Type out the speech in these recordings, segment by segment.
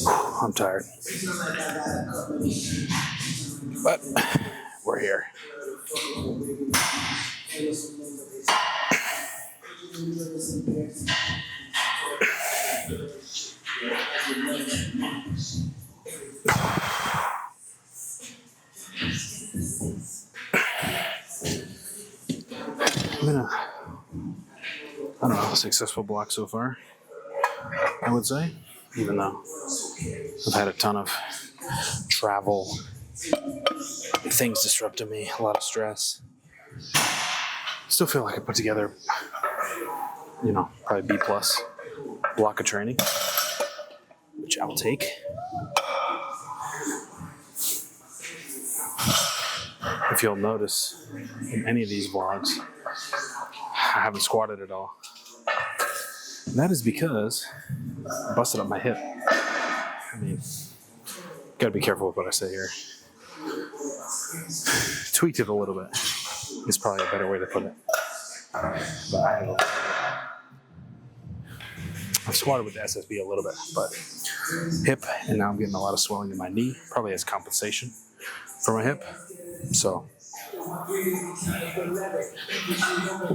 I'm tired. But we're here. I don't know, successful block so far, I would say, even though I've had a ton of travel, things disrupted me, a lot of stress. Still feel like I put together, probably B+ block of training, which I will take. If you'll notice in any of these vlogs, I haven't squatted at all. And that is because I busted up my hip. I mean, gotta be careful with what I say here. Tweaked it a little bit is probably a better way to put it. But I've squatted with the SSB a little bit, but hip, and now I'm getting a lot of swelling in my knee, probably as compensation for my hip. So, we'll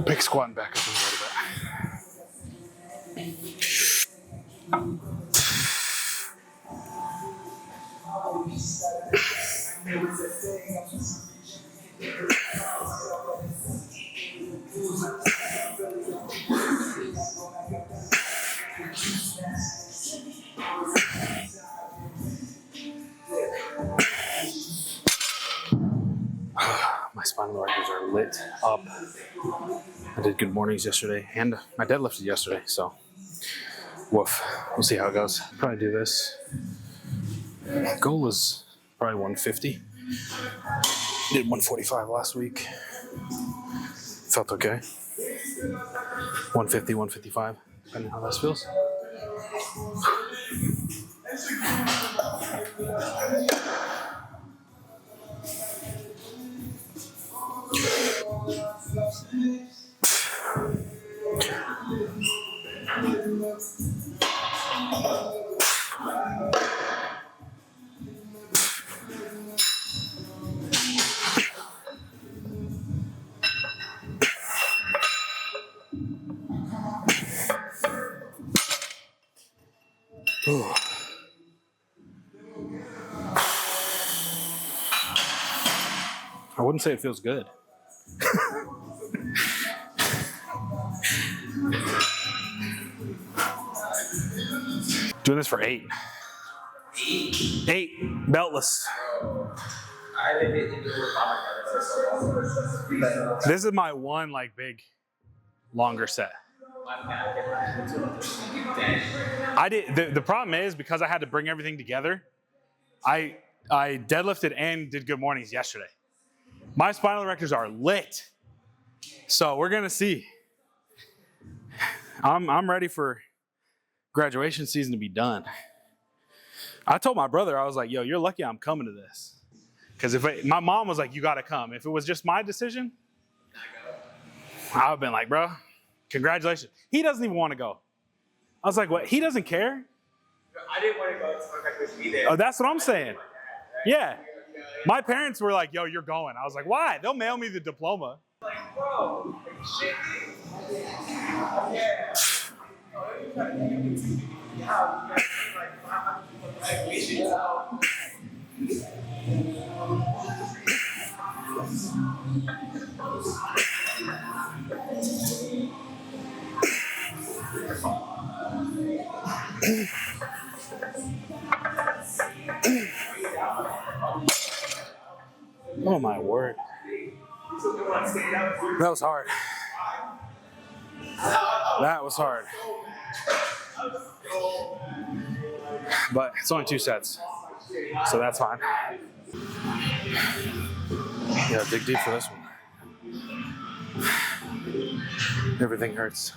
pick squatting back up in a little bit. My spinal erectors are lit up. I did good mornings yesterday, and my deadlifted yesterday, so woof. We'll see how it goes. Probably do this. Goal is probably 150. Did 145 last week. Felt okay. 150, 155, depending on how this feels. I wouldn't say it feels good. Doing this for 8. 8, beltless. This is my one big, longer set. I did. The problem is because I had to bring everything together. I deadlifted and did good mornings yesterday. My spinal erectors are lit, so we're gonna see. I'm ready for graduation season to be done. I told my brother, I was like, "Yo, you're lucky I'm coming to this," because my mom was like, "You gotta come." If it was just my decision, I would've been like, "Bro, congratulations." He doesn't even want to go. I was like, "What? He doesn't care?" I didn't want to go so I could be there. Oh, that's what I'm saying. Yeah. My parents were like, "Yo, you're going." I was like, "Why? They'll mail me the diploma." Like, bro, shit. Yeah. Oh my word. That was hard. That was hard. But it's only 2 sets, so that's fine. Yeah, dig deep for this one. Everything hurts.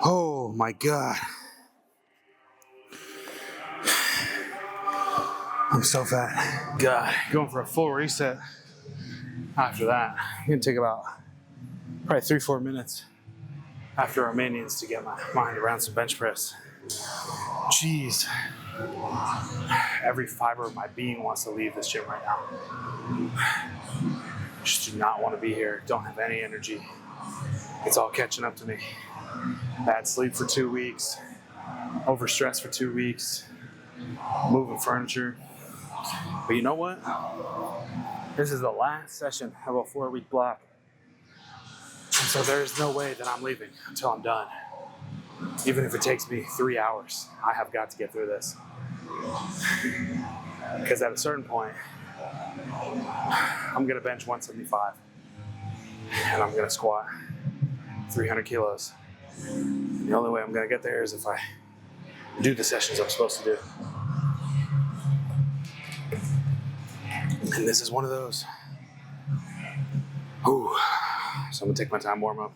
Oh my God. I'm so fat. God, going for a full reset after that. I'm gonna take about probably 3-4 minutes after Romanians to get my mind around some bench press. Jeez. Every fiber of my being wants to leave this gym right now. Just do not want to be here. Don't have any energy. It's all catching up to me. Bad sleep for 2 weeks. Overstressed for 2 weeks. Moving furniture. But you know what? This is the last session of a 4-week block. And so there's no way that I'm leaving until I'm done. Even if it takes me 3 hours, I have got to get through this. Because at a certain point, I'm gonna bench 175 and I'm gonna squat 300 kilos. And the only way I'm gonna get there is if I do the sessions I'm supposed to do. And this is one of those. Ooh. So I'm gonna take my time, warm up.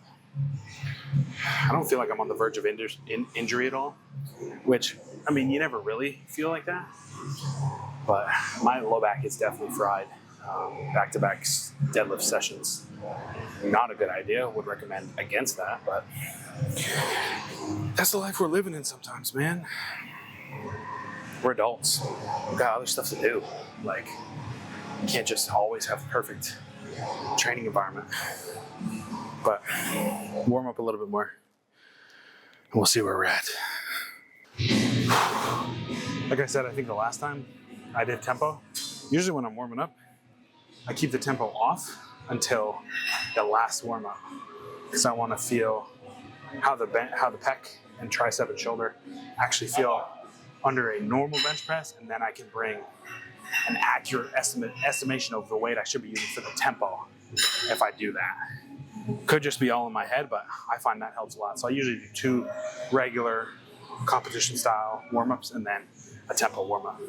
I don't feel like I'm on the verge of injury at all, which, I mean, you never really feel like that. But my low back is definitely fried. Back-to-back deadlift sessions, not a good idea. Would recommend against that, but that's the life we're living in sometimes, man. We're adults. We've got other stuff to do. Like, you can't just always have a perfect training environment. But warm up a little bit more, and we'll see where we're at. Like I said, I think the last time I did tempo, usually when I'm warming up, I keep the tempo off until the last warm up, because I want to feel how the pec and tricep and shoulder actually feel under a normal bench press, and then I can bring an accurate estimation of the weight I should be using for the tempo if I do that. Could just be all in my head, but I find that helps a lot. So I usually do 2 regular competition style warm-ups and then a tempo warm-up.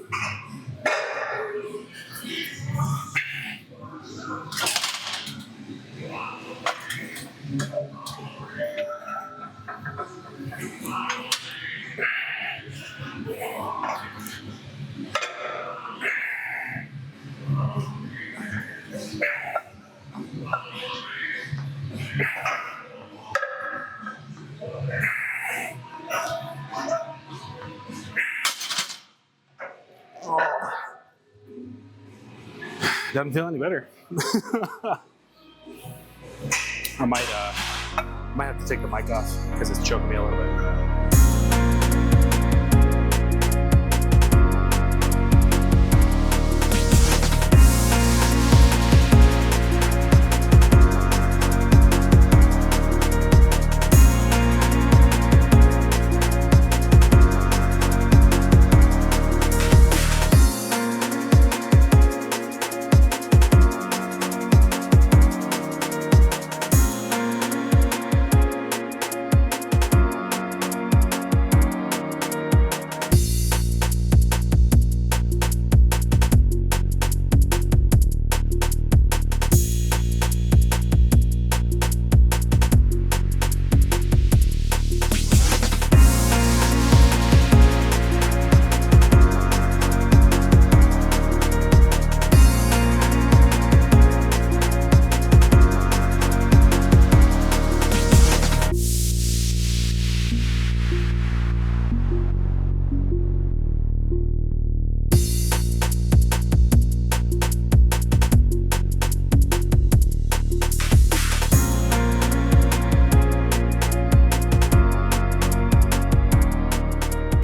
Doesn't feel any better. I might have to take the mic off because it's choking me a little bit.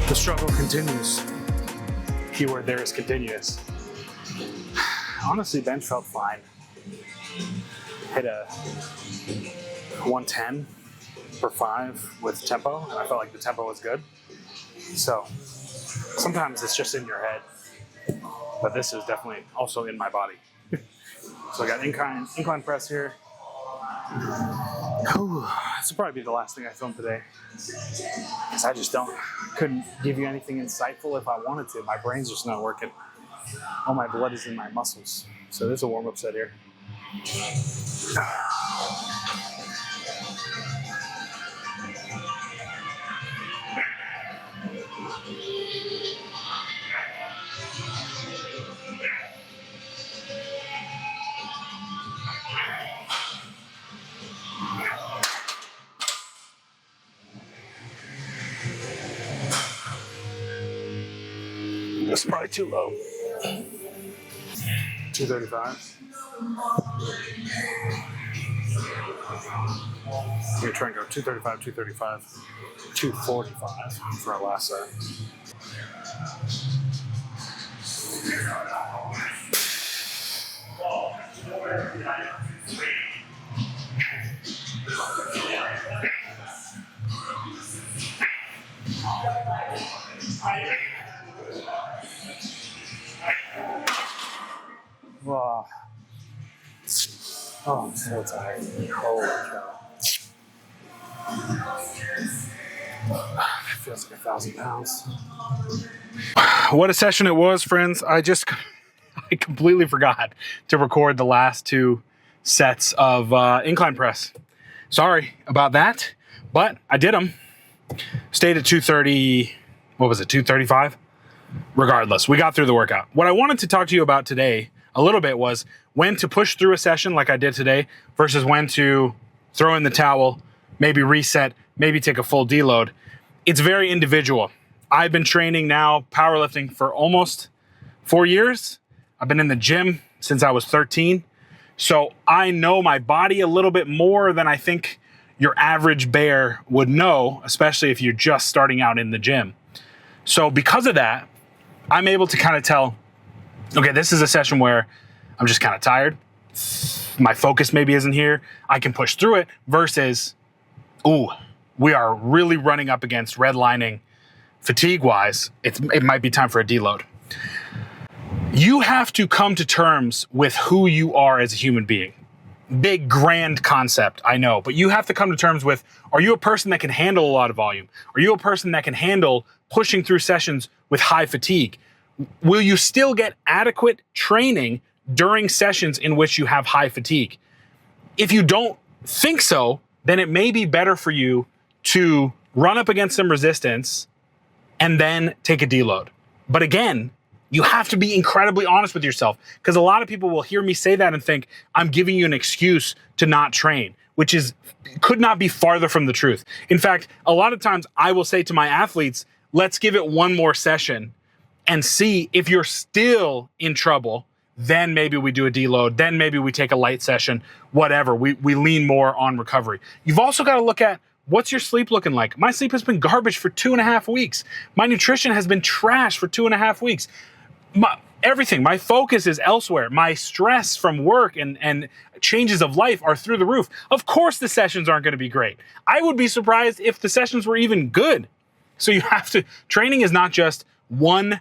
The struggle continues. Keyword there is continuous. Honestly, bench felt fine. Hit a 110 for 5 with tempo, and I felt like the tempo was good. So sometimes it's just in your head, but this is definitely also in my body. So I got incline press here, Whew, this will probably be the last thing I film today. Because I just couldn't give you anything insightful if I wanted to. My brain's just not working. All my blood is in my muscles. So there's a warm-up set here. That's probably too low. 235. We're trying to go 235, 235, 245 for our last set. Wow. Oh, I'm so tired. Holy cow. That feels like 1,000 pounds. What a session it was, friends. I completely forgot to record the last 2 sets of incline press. Sorry about that, but I did them. Stayed at 230, what was it, 235? Regardless, we got through the workout. What I wanted to talk to you about today a little bit was when to push through a session like I did today versus when to throw in the towel, maybe reset, maybe take a full deload. It's very individual. I've been training now powerlifting for almost 4 years. I've been in the gym since I was 13. So I know my body a little bit more than I think your average bear would know, especially if you're just starting out in the gym. So because of that, I'm able to kind of tell, okay, this is a session where I'm just kind of tired. My focus maybe isn't here. I can push through it versus, ooh, we are really running up against redlining fatigue-wise. It might be time for a deload. You have to come to terms with who you are as a human being. Big, grand concept, I know, but you have to come to terms with, are you a person that can handle a lot of volume? Are you a person that can handle pushing through sessions with high fatigue? Will you still get adequate training during sessions in which you have high fatigue? If you don't think so, then it may be better for you to run up against some resistance and then take a deload. But again, you have to be incredibly honest with yourself, because a lot of people will hear me say that and think I'm giving you an excuse to not train, which could not be farther from the truth. In fact, a lot of times I will say to my athletes, let's give it one more session and see if you're still in trouble. Then maybe we do a deload. Then maybe we take a light session, whatever. We lean more on recovery. You've also got to look at, what's your sleep looking like? My sleep has been garbage for 2.5 weeks. My nutrition has been trash for 2.5 weeks. Everything, my focus is elsewhere. My stress from work and changes of life are through the roof. Of course the sessions aren't going to be great. I would be surprised if the sessions were even good. So you have to, training is not just one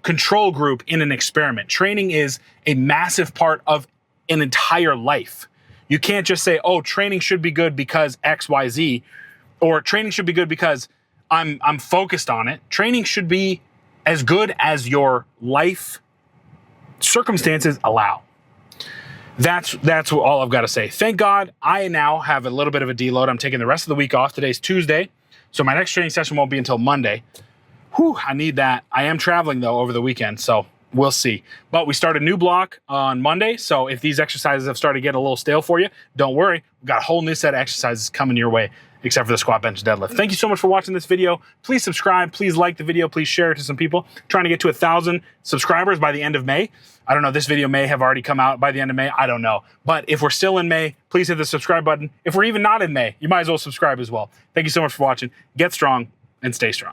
control group in an experiment. Training is a massive part of an entire life. You can't just say, oh, training should be good because X, Y, Z, or training should be good because I'm focused on it. Training should be as good as your life circumstances allow. That's all I've got to say. Thank God I now have a little bit of a deload. I'm taking the rest of the week off. Today's Tuesday, so my next training session won't be until Monday. Whew, I need that. I am traveling though over the weekend, so we'll see. But we start a new block on Monday, so if these exercises have started to get a little stale for you, don't worry. We've got a whole new set of exercises coming your way, except for the squat, bench, deadlift. Thank you so much for watching this video. Please subscribe. Please like the video. Please share it to some people. Trying to get to 1,000 subscribers by the end of May. I don't know. This video may have already come out by the end of May. I don't know. But if we're still in May, please hit the subscribe button. If we're even not in May, you might as well subscribe as well. Thank you so much for watching. Get strong and stay strong.